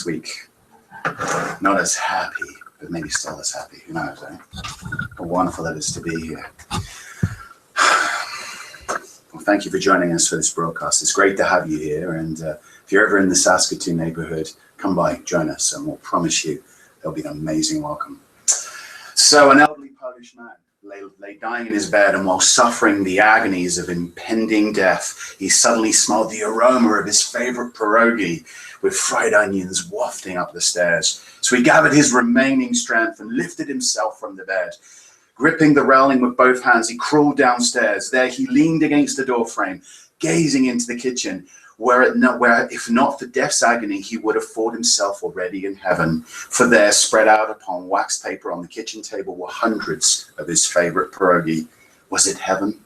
next week. Not as happy, but maybe still as happy. Who knows, eh? How wonderful it is to be here. Well, thank you for joining us for this broadcast. It's great to have you here. And if you're ever in the Saskatoon neighborhood, come by, join us, and we'll promise you there'll be an amazing welcome. So an elderly Polish man lay dying in his bed, and while suffering the agonies of impending death, he suddenly smelled the aroma of his favorite pierogi with fried onions wafting up the stairs. So he gathered his remaining strength and lifted himself from the bed. Gripping the railing with both hands, he crawled downstairs. There he leaned against the doorframe, gazing into the kitchen, where if not for death's agony, he would have thought himself already in heaven. For there, spread out upon wax paper on the kitchen table, were hundreds of his favorite pierogi. Was it heaven?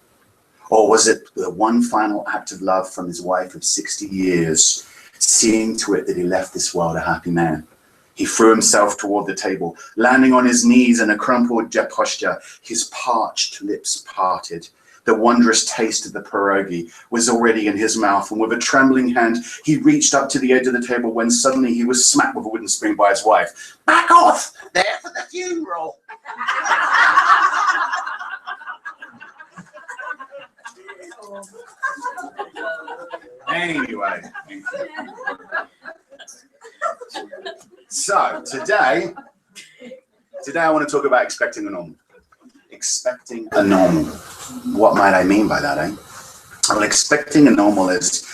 Or was it the one final act of love from his wife of 60 years, seeing to it that he left this world a happy man? He threw himself toward the table, landing on his knees in a crumpled posture, his parched lips parted. The wondrous taste of the pierogi was already in his mouth, and with a trembling hand, he reached up to the edge of the table when suddenly he was smacked with a wooden spoon by his wife. "Back off! There for the funeral!" Anyway. So today I want to talk about expecting a normal. Expecting a normal. What might I mean by that, eh? Well, expecting a normal is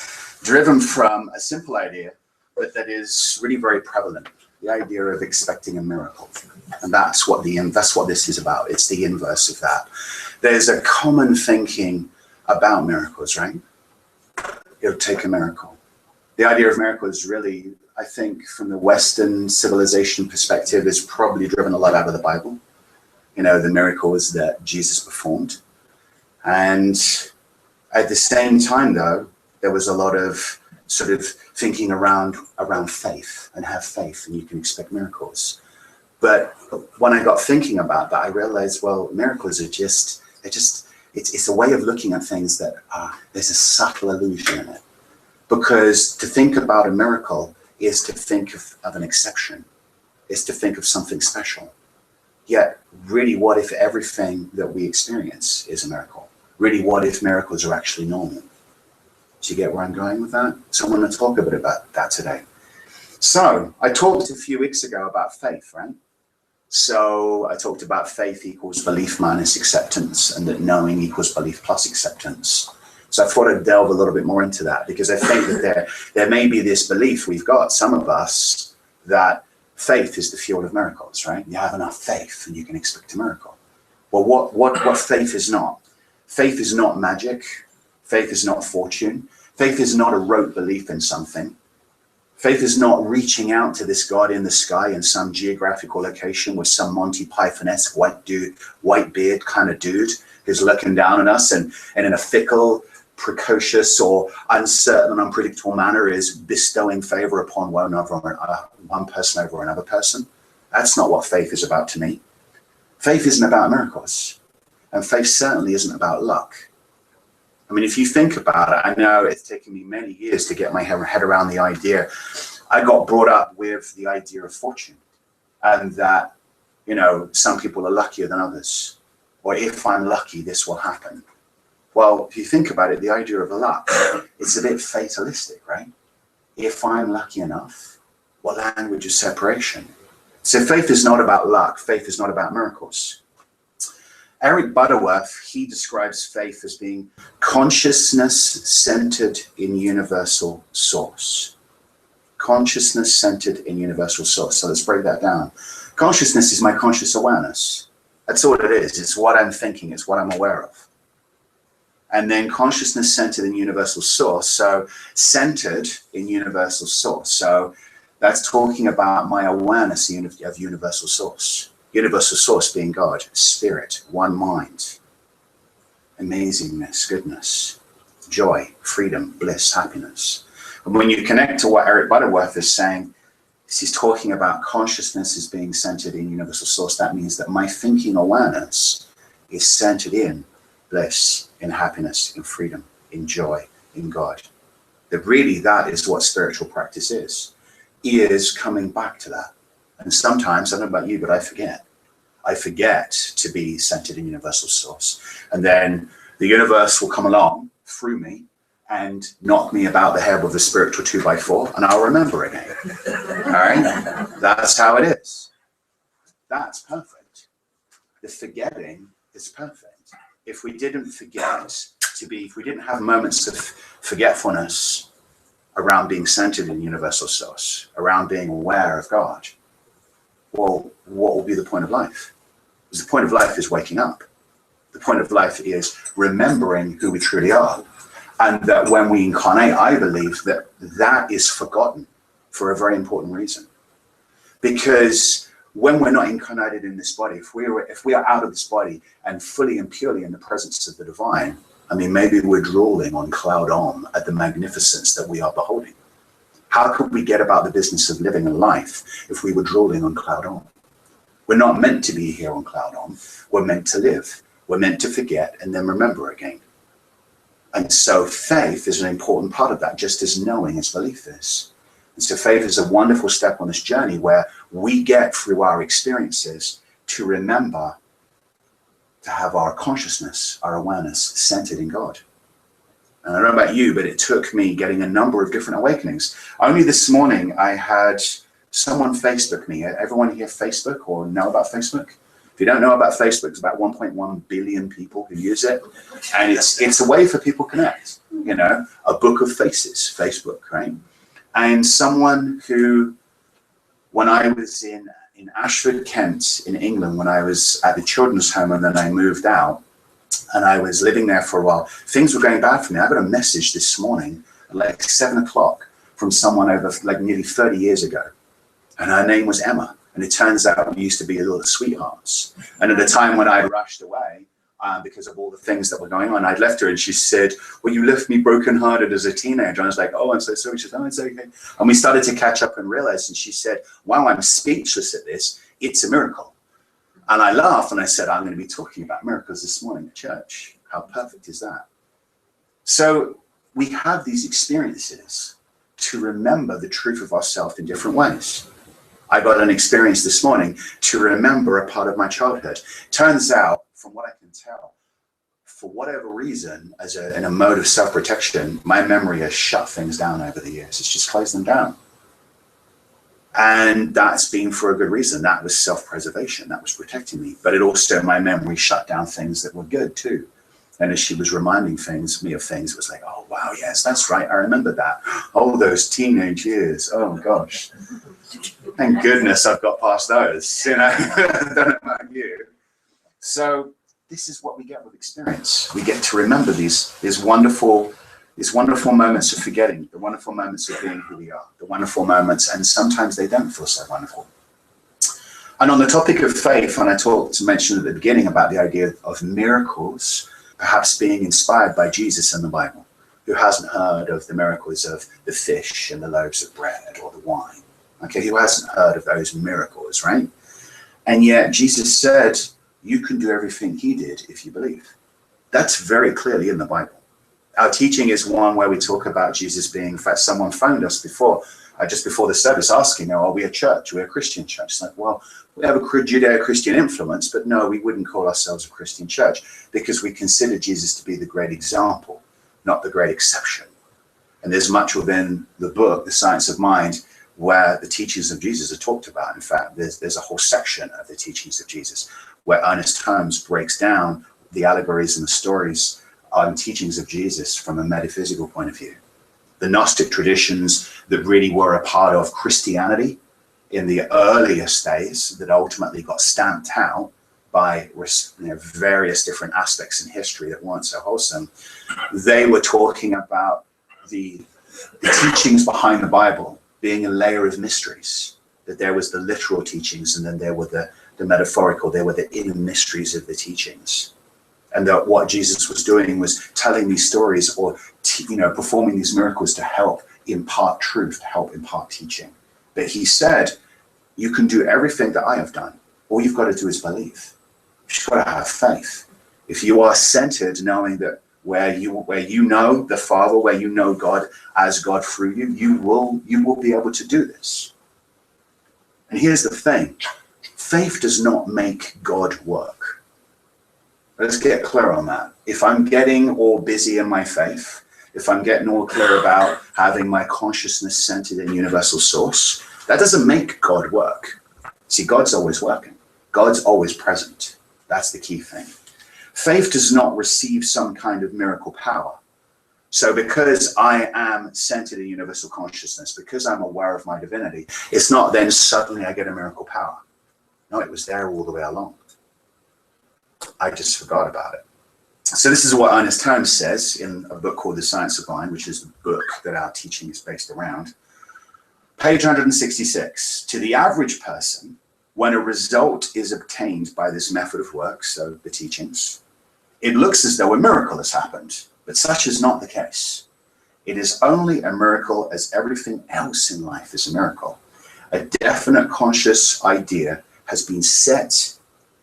driven from a simple idea, but that is really very prevalent. The idea of expecting a miracle. And that's what this is about. It's the inverse of that. There's a common thinking about miracles, right? It'll take a miracle. The idea of miracle is really, I think, from the Western civilization perspective, is probably driven a lot out of the Bible. You know, the miracles that Jesus performed. And at the same time, though, there was a lot of sort of thinking around faith, and have faith and you can expect miracles. But when I got thinking about that, I realized, well, miracles are it's a way of looking at things that there's a subtle illusion in it. Because to think about a miracle is to think of an exception, is to think of something special. Yet, really, what if everything that we experience is a miracle? Really, what if miracles are actually normal? Do you get where I'm going with that? So I want to talk a bit about that today. So I talked a few weeks ago about faith, right? So I talked about faith equals belief minus acceptance, and that knowing equals belief plus acceptance. So I thought I'd delve a little bit more into that, because I think that there may be this belief we've got, some of us, that faith is the fuel of miracles, right? You have enough faith and you can expect a miracle. Well, what faith is not? Faith is not magic. Faith is not fortune. Faith is not a rote belief in something. Faith is not reaching out to this God in the sky in some geographical location with some Monty Python-esque white beard kind of dude who's looking down on us and in a fickle, precocious or uncertain and unpredictable manner is bestowing favor upon one person over another person. That's not what faith is about to me. Faith isn't about miracles, and faith certainly isn't about luck. I mean, if you think about it, I know it's taken me many years to get my head around the idea. I got brought up with the idea of fortune, and that, you know, some people are luckier than others, or if I'm lucky, this will happen. Well, if you think about it, the idea of luck, it's a bit fatalistic, right? If I'm lucky enough, what language of separation? So faith is not about luck. Faith is not about miracles. Eric Butterworth, he describes faith as being consciousness centered in universal source. Consciousness centered in universal source. So let's break that down. Consciousness is my conscious awareness. That's all it is. It's what I'm thinking. It's what I'm aware of. And then consciousness centered in universal source. So centered in universal source. So that's talking about my awareness of universal source. Universal source being God, spirit, one mind, amazingness, goodness, joy, freedom, bliss, happiness. And when you connect to what Eric Butterworth is saying, he's talking about consciousness as being centered in universal source. That means that my thinking awareness is centered in bliss, in happiness, in freedom, in joy, in God. That really, that is what spiritual practice is. is coming back to that. And sometimes, I don't know about you, but I forget. I forget to be centered in universal source. And then the universe will come along through me and knock me about the head with a spiritual 2x4, and I'll remember again. All right? That's how it is. That's perfect. The forgetting is perfect. If we didn't forget if we didn't have moments of forgetfulness around being centered in universal source, around being aware of God, well, what will be the point of life? Because the point of life is waking up. The point of life is remembering who we truly are. And that when we incarnate, I believe that that is forgotten for a very important reason. Because when we're not incarnated in this body, if we are out of this body and fully and purely in the presence of the divine, I mean, maybe we're drooling on cloud on at the magnificence that we are beholding. How could we get about the business of living a life if we were drooling on cloud on? We're not meant to be here on cloud on. We're meant to live. We're meant to forget and then remember again. And so faith is an important part of that, just as knowing as belief is. And so faith is a wonderful step on this journey where we get through our experiences to remember to have our consciousness, our awareness centered in God. And I don't know about you, but it took me getting a number of different awakenings. Only this morning I had someone Facebook me. Everyone here Facebook or know about Facebook? If you don't know about Facebook, it's about 1.1 billion people who use it. And it's a way for people to connect, you know, a book of faces, Facebook, right? And someone who, when I was in Ashford, Kent, in England, when I was at the children's home and then I moved out and I was living there for a while, things were going bad for me. I got a message this morning at like 7 o'clock from someone over like nearly 30 years ago. And her name was Emma. And it turns out we used to be little sweethearts. And at the time when I rushed away, because of all the things that were going on, I'd left her and she said, well, you left me brokenhearted as a teenager. And I was like, oh, I'm so sorry. She said, oh, it's okay. And we started to catch up and realize, and she said, wow, I'm speechless at this. It's a miracle. And I laughed and I said, I'm going to be talking about miracles this morning at church. How perfect is that? So we have these experiences to remember the truth of ourselves in different ways. I got an experience this morning to remember a part of my childhood. Turns out, from what I can tell, for whatever reason, in a mode of self-protection, my memory has shut things down over the years. It's just closed them down. And that's been for a good reason. That was self-preservation. That was protecting me. But it also, my memory shut down things that were good too. And as she was reminding me of things, it was like, oh, wow, yes, that's right. I remember that. Oh, those teenage years. Oh, gosh. Thank goodness I've got past those. You know, I don't know about you. So this is what we get with experience. We get to remember these wonderful moments of forgetting, the wonderful moments of being who we are, the wonderful moments, and sometimes they don't feel so wonderful. And on the topic of faith, when I mentioned at the beginning about the idea of miracles, perhaps being inspired by Jesus in the Bible. Who hasn't heard of the miracles of the fish and the loaves of bread or the wine? Okay, who hasn't heard of those miracles, right? And yet Jesus said, you can do everything he did if you believe. That's very clearly in the Bible. Our teaching is one where we talk about Jesus being, in fact, someone phoned us just before the service asking, are we a church? We're a Christian church. It's like, well, we have a Judeo-Christian influence, but no, we wouldn't call ourselves a Christian church because we consider Jesus to be the great example, not the great exception. And there's much within the book, The Science of Mind, where the teachings of Jesus are talked about. In fact, there's a whole section of the teachings of Jesus where Ernest Holmes breaks down the allegories and the stories and teachings of Jesus from a metaphysical point of view. The Gnostic traditions that really were a part of Christianity in the earliest days that ultimately got stamped out by various different aspects in history that weren't so wholesome. They were talking about the teachings behind the Bible being a layer of mysteries, that there was the literal teachings and then there were the metaphorical, there were the inner mysteries of the teachings. And that what Jesus was doing was telling these stories or performing these miracles to help impart truth, to help impart teaching. But he said, you can do everything that I have done. All you've got to do is believe. You've got to have faith. If you are centered, knowing that where you know the Father, where you know God as God through you, you will be able to do this. And here's the thing. Faith does not make God work. Let's get clear on that. If I'm getting all busy in my faith, if I'm getting all clear about having my consciousness centered in universal source, that doesn't make God work. See, God's always working. God's always present. That's the key thing. Faith does not receive some kind of miracle power. So because I am centered in universal consciousness, because I'm aware of my divinity, it's not then suddenly I get a miracle power. No, it was there all the way along. I just forgot about it. So this is what Ernest Holmes says in a book called The Science of Mind, which is the book that our teaching is based around. Page 166. To the average person, when a result is obtained by this method of work, so the teachings, it looks as though a miracle has happened, but such is not the case. It is only a miracle as everything else in life is a miracle. A definite conscious idea has been set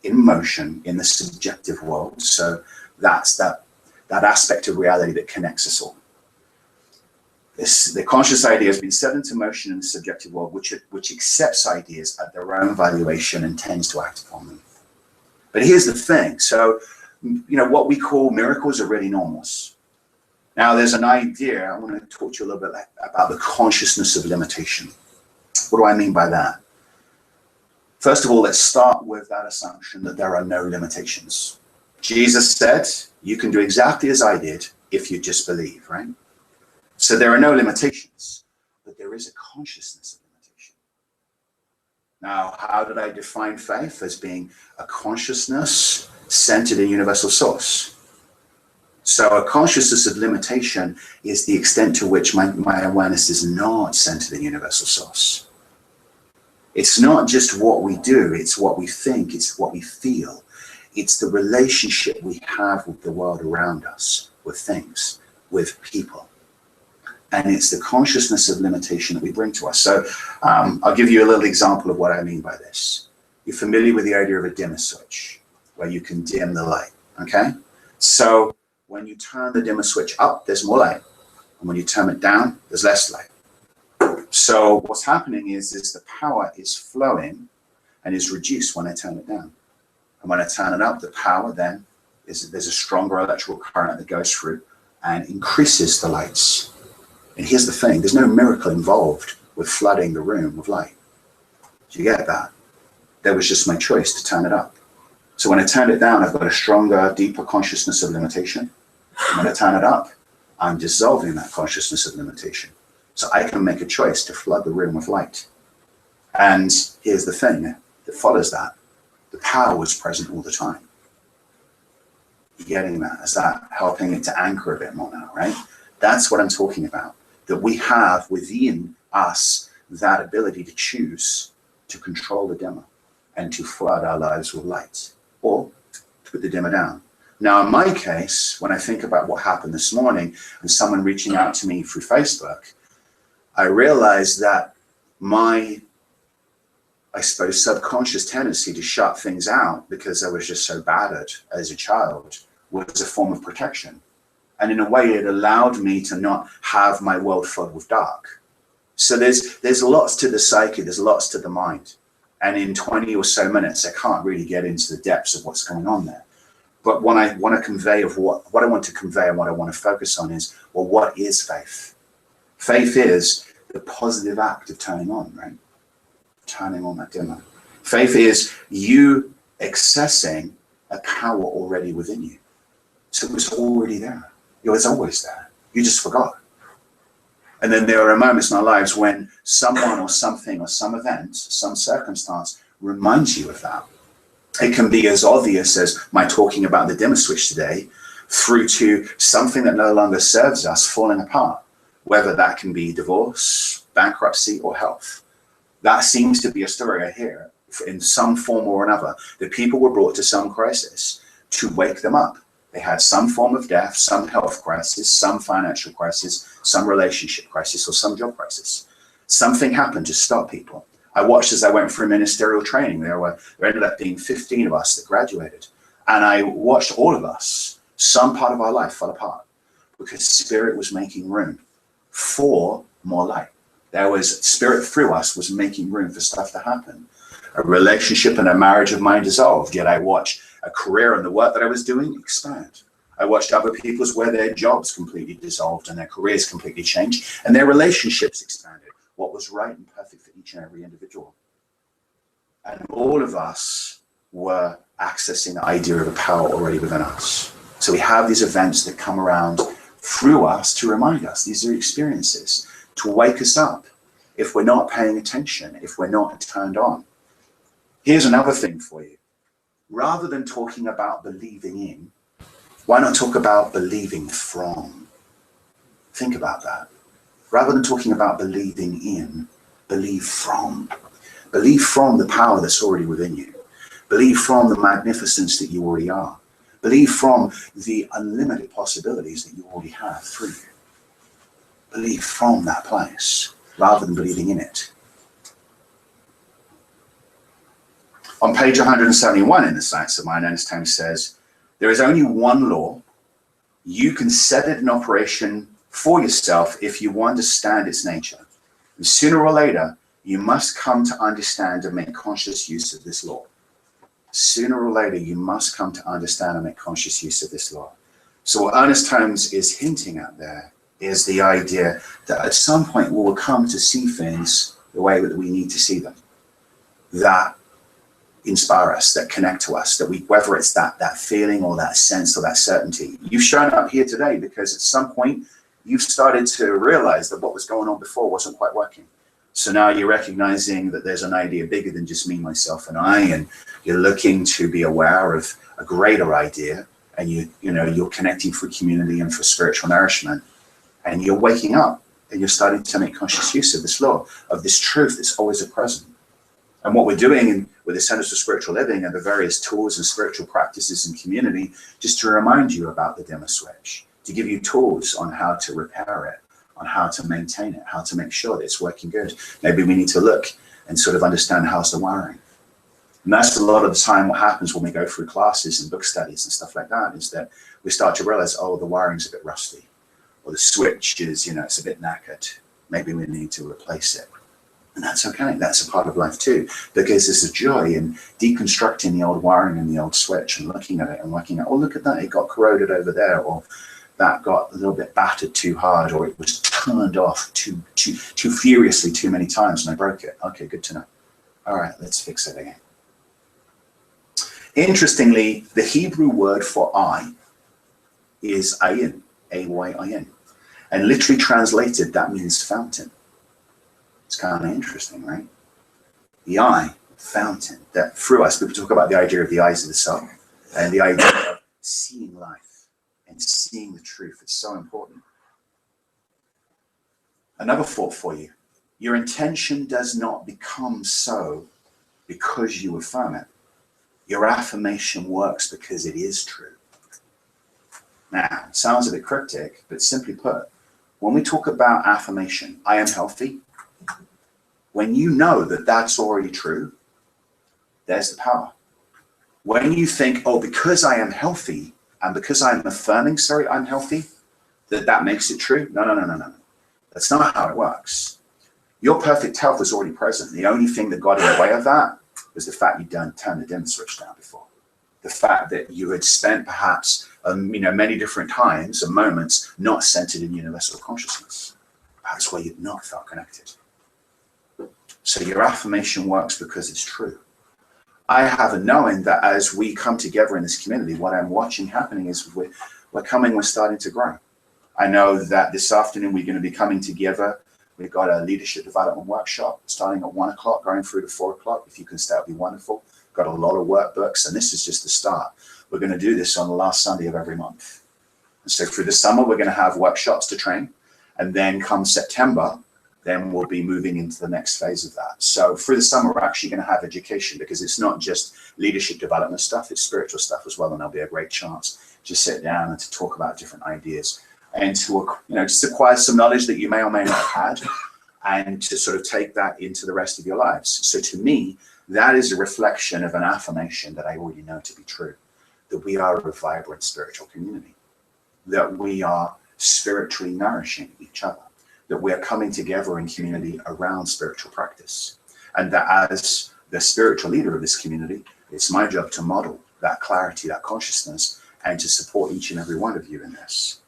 in motion in the subjective world. So that's that aspect of reality that connects us all. The conscious idea has been set into motion in the subjective world, which accepts ideas at their own valuation and tends to act upon them. But here's the thing. So, what we call miracles are really normals. Now, there's an idea. I want to talk to you a little bit about the consciousness of limitation. What do I mean by that? First of all, let's start with that assumption that there are no limitations. Jesus said, you can do exactly as I did if you just believe, right? So there are no limitations, but there is a consciousness of limitation. Now, how did I define faith? As being a consciousness centered in universal source. So a consciousness of limitation is the extent to which my awareness is not centered in universal source. It's not just what we do, it's what we think, it's what we feel. It's the relationship we have with the world around us, with things, with people. And it's the consciousness of limitation that we bring to us. So I'll give you a little example of what I mean by this. You're familiar with the idea of a dimmer switch, where you can dim the light, okay? So when you turn the dimmer switch up, there's more light. And when you turn it down, there's less light. So what's happening is the power is flowing and is reduced when I turn it down. And when I turn it up, the power then there's a stronger electrical current that goes through and increases the lights. And here's the thing, there's no miracle involved with flooding the room with light. Do you get that? That was just my choice to turn it up. So when I turned it down, I've got a stronger, deeper consciousness of limitation. And when I turn it up, I'm dissolving that consciousness of limitation. So I can make a choice to flood the room with light. And here's the thing that follows that. The power was present all the time. You're getting that? Is that helping it to anchor a bit more now, right? That's what I'm talking about. That we have within us that ability to choose to control the dimmer and to flood our lives with light, or to put the dimmer down. Now, in my case, when I think about what happened this morning and someone reaching out to me through Facebook, I realized that my, I suppose, subconscious tendency to shut things out because I was just so bad at as a child was a form of protection. And in a way, it allowed me to not have my world filled with dark. So there's lots to the psyche, there's lots to the mind. And in 20 or so minutes, I can't really get into the depths of what's going on there. But what I want to convey of what I want to convey and what I want to focus on is, well, what is faith? Faith is the positive act of turning on, right? Turning on that dimmer. Faith is you accessing a power already within you. So it was already there. It was always there. You just forgot. And then there are moments in our lives when someone or something or some event, some circumstance reminds you of that. It can be as obvious as my talking about the dimmer switch today, through to something that no longer serves us falling apart, whether that can be divorce, bankruptcy, or health. That seems to be a story I hear in some form or another. The people were brought to some crisis to wake them up. They had some form of death, some health crisis, some financial crisis, some relationship crisis, or some job crisis. Something happened to stop people. I watched as I went through ministerial training. There ended up being 15 of us that graduated. And I watched all of us some part of our life fell apart because spirit was making room for more light. There was spirit through us was making room for stuff to happen. A relationship and a marriage of mine dissolved, yet I watched a career and the work that I was doing expand. I watched other people's where their jobs completely dissolved and their careers completely changed and their relationships expanded. What was right and perfect for each and every individual. And all of us were accessing the idea of a power already within us. So we have these events that come around through us to remind us. These are experiences to wake us up if we're not paying attention, if we're not turned on. Here's another thing for you. Rather than talking about believing in, why not talk about believing from? Think about that. Rather than talking about believing in, believe from. Believe from the power that's already within you. Believe from the magnificence that you already are. Believe from the unlimited possibilities that you already have through you. Believe from that place rather than believing in it. On page 171 in the Science of Mind, Einstein says, there is only one law. You can set it in operation for yourself if you understand its nature. And sooner or later, you must come to understand and make conscious use of this law. Sooner or later, you must come to understand and make conscious use of this law. So what Ernest Holmes is hinting at there is the idea that at some point we will come to see things the way that we need to see them, that inspire us, that connect to us, that we, whether it's that feeling or that sense or that certainty. You've shown up here today because at some point you've started to realize that what was going on before wasn't quite working. So now you're recognizing that there's an idea bigger than just me, myself, and I, and you're looking to be aware of a greater idea, and you're connecting for community and for spiritual nourishment, and you're waking up and you're starting to make conscious use of this law, of this truth that's always present. And what we're doing with the Centers for Spiritual Living and the various tools and spiritual practices and community, just to remind you about the dimmer switch, to give you tools on how to repair it, on how to maintain it, how to make sure that it's working good. Maybe we need to look and sort of understand how's the wiring. And that's a lot of the time what happens when we go through classes and book studies and stuff like that, is that we start to realize, oh, the wiring's a bit rusty, or the switch is, it's a bit knackered. Maybe we need to replace it. And that's okay. That's a part of life too, because there's a joy in deconstructing the old wiring and the old switch and looking at it and working out, oh, look at that, it got corroded over there, or that got a little bit battered too hard, or it was turned off too furiously too many times and I broke it. Okay, good to know. All right, let's fix it again. Interestingly, the Hebrew word for I is ayin, A-Y-I-N. And literally translated, that means fountain. It's kind of interesting, right? The eye, fountain, that through us, people talk about the idea of the eyes of the soul and the idea of seeing life and seeing the truth. It's so important. Another thought for you. Your intention does not become so because you affirm it. Your affirmation works because it is true. Now, it sounds a bit cryptic, but simply put, when we talk about affirmation, I am healthy, when you know that that's already true, there's the power. When you think, oh, because I am healthy and because I'm affirming, I'm healthy, that makes it true. No. That's not how it works. Your perfect health was already present. The only thing that got in the way of that was the fact you'd turned the dim switch down before. The fact that you had spent perhaps, many different times and moments not centered in universal consciousness. That's why you'd not felt connected. So your affirmation works because it's true. I have a knowing that as we come together in this community, what I'm watching happening is we're starting to grow. I know that this afternoon we're going to be coming together. We've got a leadership development workshop starting at 1 o'clock, going through to 4 o'clock. If you can stay, it'd be wonderful. Got a lot of workbooks, and this is just the start. We're going to do this on the last Sunday of every month. And so through the summer, we're going to have workshops to train. And then come September, then we'll be moving into the next phase of that. So through the summer, we're actually going to have education, because it's not just leadership development stuff, it's spiritual stuff as well. And there'll be a great chance to sit down and to talk about different ideas and to, just acquire some knowledge that you may or may not have had, and to sort of take that into the rest of your lives. So to me, that is a reflection of an affirmation that I already know to be true, that we are a vibrant spiritual community. that we are spiritually nourishing each other, that we are coming together in community around spiritual practice. And that as the spiritual leader of this community, it's my job to model that clarity, that consciousness, and to support each and every one of you in this.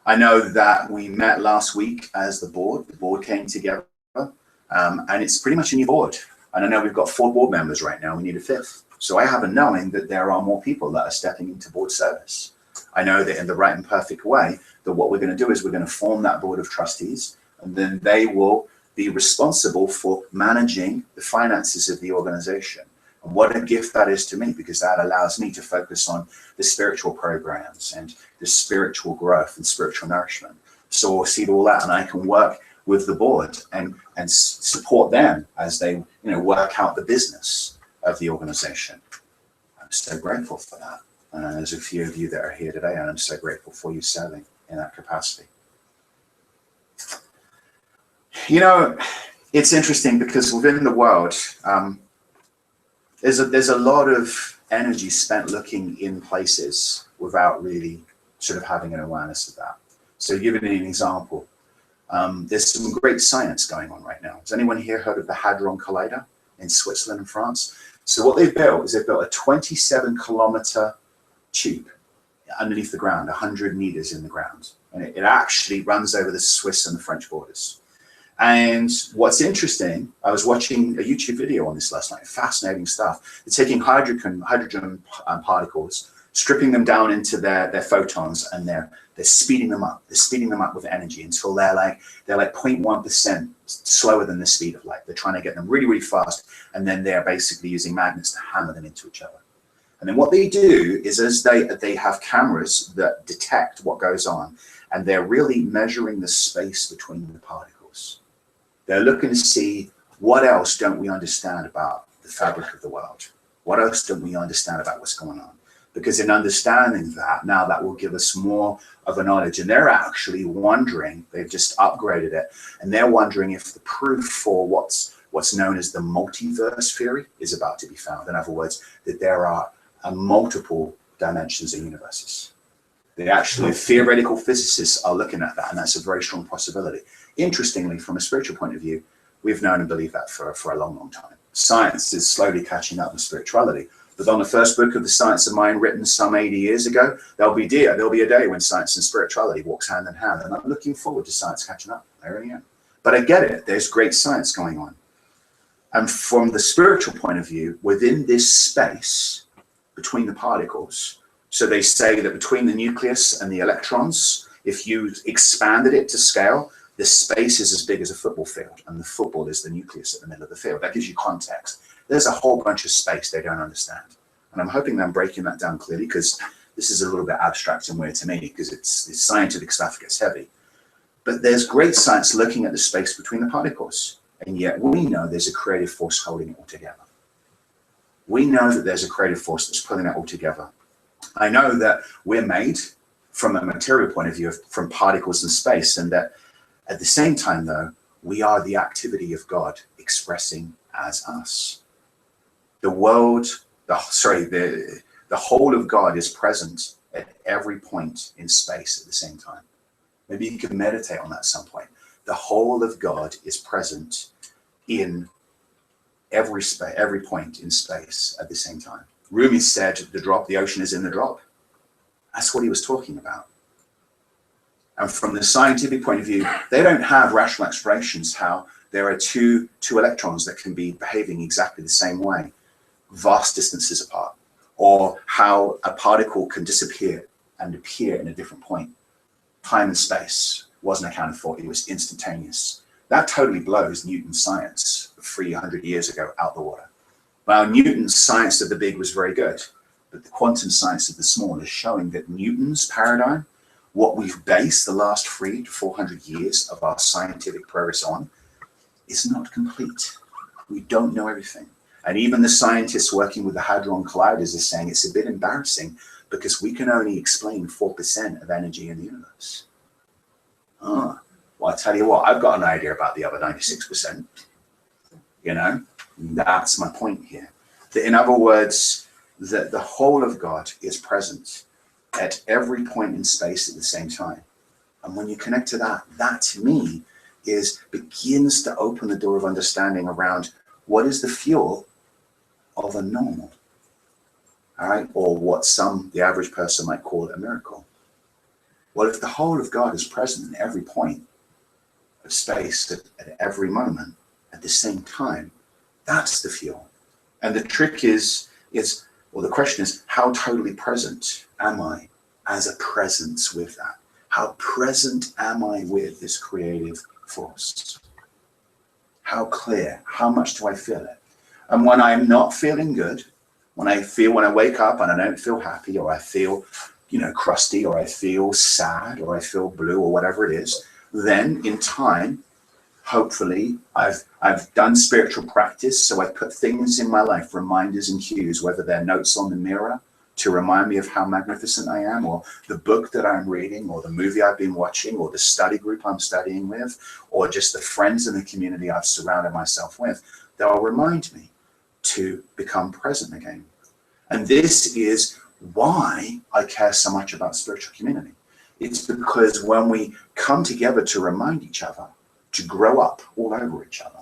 I know that we met last week as the board. The board came together, and it's pretty much a new board. And I know we've got 4 board members right now. We need a 5th. So I have a knowing that there are more people that are stepping into board service. I know that in the right and perfect way, that what we're going to do is we're going to form that board of trustees, and then they will be responsible for managing the finances of the organization. And what a gift that is to me, because that allows me to focus on the spiritual programs and the spiritual growth and spiritual nourishment. So I'll see all that, and I can work with the board and support them as they work out the business of the organization. I'm so grateful for that. And there's a few of you that are here today, and I'm so grateful for you serving in that capacity. It's interesting because within the world, there's a lot of energy spent looking in places without really sort of having an awareness of that. So giving an example, there's some great science going on right now. Has anyone here heard of the Hadron Collider in Switzerland and France? So what they've built is they've built a 27-kilometer tube underneath the ground, 100 meters in the ground. And it actually runs over the Swiss and the French borders. And what's interesting, I was watching a YouTube video on this last night, fascinating stuff. They're taking hydrogen particles, stripping them down into their photons, and they're speeding them up. They're speeding them up with energy until they're like 0.1% slower than the speed of light. They're trying to get them really, really fast, and then they're basically using magnets to hammer them into each other. And then what they do is, as they have cameras that detect what goes on, and they're really measuring the space between the particles. They're looking to see, what else don't we understand about the fabric of the world? What else don't we understand about what's going on? Because in understanding that, now that will give us more of a knowledge. And they're actually wondering, they've just upgraded it, and they're wondering if the proof for what's known as the multiverse theory is about to be found. In other words, that there are multiple dimensions of universes. They actually, theoretical physicists are looking at that, and that's a very strong possibility. Interestingly, from a spiritual point of view, we've known and believed that for a long, long time. Science is slowly catching up with spirituality. But on the first book of the Science of Mind, written some 80 years ago, there'll be a day when science and spirituality walks hand in hand. And I'm looking forward to science catching up. I really am. But I get it. There's great science going on. And from the spiritual point of view, within this space between the particles, so they say that between the nucleus and the electrons, if you expanded it to scale, the space is as big as a football field, and the football is the nucleus at the middle of the field. That gives you context. There's a whole bunch of space they don't understand. And I'm hoping that I'm breaking that down clearly, because this is a little bit abstract and weird to me, because it's scientific stuff gets heavy. But there's great science looking at the space between the particles, and yet we know there's a creative force holding it all together. We know that there's a creative force that's pulling it all together. I know that we're made from a material point of view from particles in space, and that at the same time, though, we are the activity of God expressing as us. The world, the whole of God is present at every point in space at the same time. Maybe you could meditate on that at some point. The whole of God is present in every point in space at the same time. Rumi said, the ocean is in the drop. That's what he was talking about. And from the scientific point of view, they don't have rational explanations how there are two electrons that can be behaving exactly the same way, vast distances apart, or how a particle can disappear and appear in a different point. Time and space wasn't accounted for, it was instantaneous. That totally blows Newton's science 300 years ago out the water. Now, Newton's science of the big was very good, but the quantum science of the small is showing that Newton's paradigm, what we've based the last 300 to 400 years of our scientific progress on, is not complete. We don't know everything. And even the scientists working with the Hadron Colliders are saying it's a bit embarrassing because we can only explain 4% of energy in the universe. Well, I tell you what, I've got an idea about the other 96%. That's my point here. That in other words, that the whole of God is present at every point in space at the same time. And when you connect to that, that to me begins to open the door of understanding around what is the fuel of a normal, all right? Or what the average person might call a miracle. Well, if the whole of God is present in every point of space at every moment at the same time, that's the fuel. And the trick the question is, how totally present am I as a presence with that? How present am I with this creative force? How clear? How much do I feel it? And when I'm not feeling good, when I wake up and I don't feel happy, or I feel, crusty, or I feel sad, or I feel blue, or whatever it is, then in time, hopefully, I've done spiritual practice, so I put things in my life, reminders and cues, whether they're notes on the mirror to remind me of how magnificent I am, or the book that I'm reading, or the movie I've been watching, or the study group I'm studying with, or just the friends in the community I've surrounded myself with. They'll remind me to become present again. And this is why I care so much about spiritual community. It's because when we come together to remind each other, to grow up all over each other,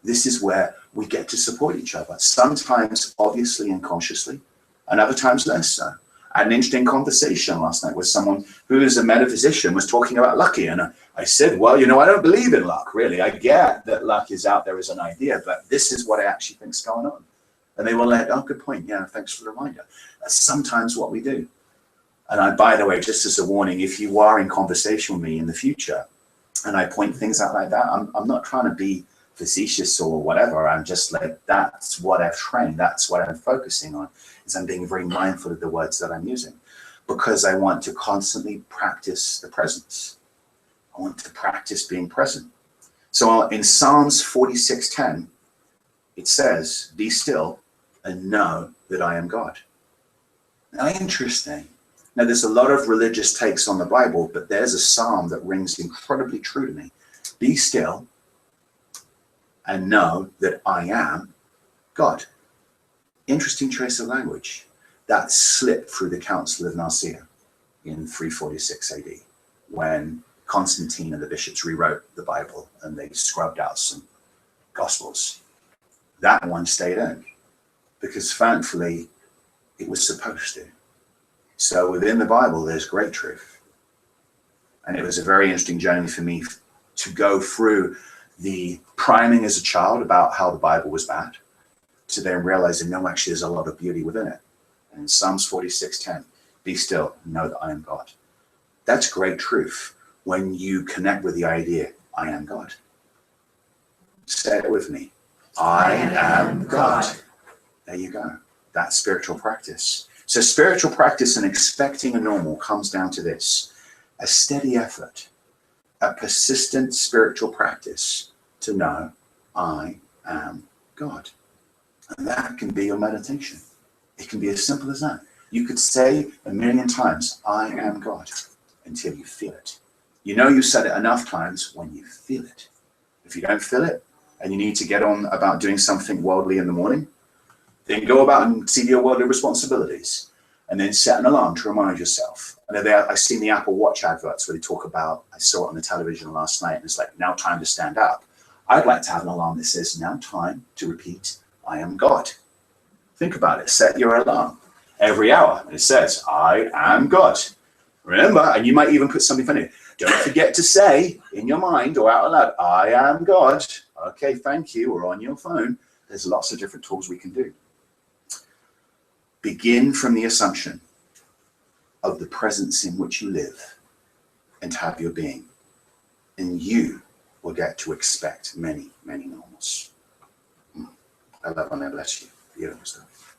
this is where we get to support each other. Sometimes obviously and consciously, and other times less so. I had an interesting conversation last night with someone who is a metaphysician, was talking about lucky. And I said, well, I don't believe in luck, really. I get that luck is out there as an idea, but this is what I actually think is going on. And they were like, oh, good point. Yeah, thanks for the reminder. That's sometimes what we do. And by the way, just as a warning, if you are in conversation with me in the future, and I point things out like that, I'm not trying to be facetious or whatever. I'm just like, that's what I've trained. That's what I'm focusing on, is I'm being very mindful of the words that I'm using, because I want to constantly practice the presence. I want to practice being present. So in Psalms 46:10, it says, be still and know that I am God. Now, interesting. Now, there's a lot of religious takes on the Bible, but there's a psalm that rings incredibly true to me. Be still and know that I am God. Interesting choice of language. That slipped through the Council of Nicaea in 346 AD, when Constantine and the bishops rewrote the Bible and they scrubbed out some Gospels. That one stayed in, because thankfully it was supposed to. So within the Bible, there's great truth. And it was a very interesting journey for me to go through the priming as a child about how the Bible was bad, to then realizing, no, actually, there's a lot of beauty within it. And in Psalms 46:10, be still and know that I am God. That's great truth when you connect with the idea, I am God. Say it with me. I am God. There you go. That's spiritual practice. So spiritual practice and expecting a normal comes down to this: a steady effort, a persistent spiritual practice to know I am God. And that can be your meditation. It can be as simple as that. You could say 1,000,000 times, I am God, until you feel it. You said it enough times when you feel it. If you don't feel it and you need to get on about doing something worldly in the morning, then go about and see your worldly responsibilities, and then set an alarm to remind yourself. I've seen the Apple Watch adverts where they talk about, I saw it on the television last night, and it's like, now time to stand up. I'd like to have an alarm that says, now time to repeat, I am God. Think about it. Set your alarm every hour. And it says, I am God. Remember, and you might even put something funny. Don't forget to say in your mind or out loud, I am God. Okay, thank you. Or on your phone. There's lots of different tools we can do. Begin from the assumption of the presence in which you live and have your being. And you will get to expect many, many normals. I love and I bless you. Beautiful stuff.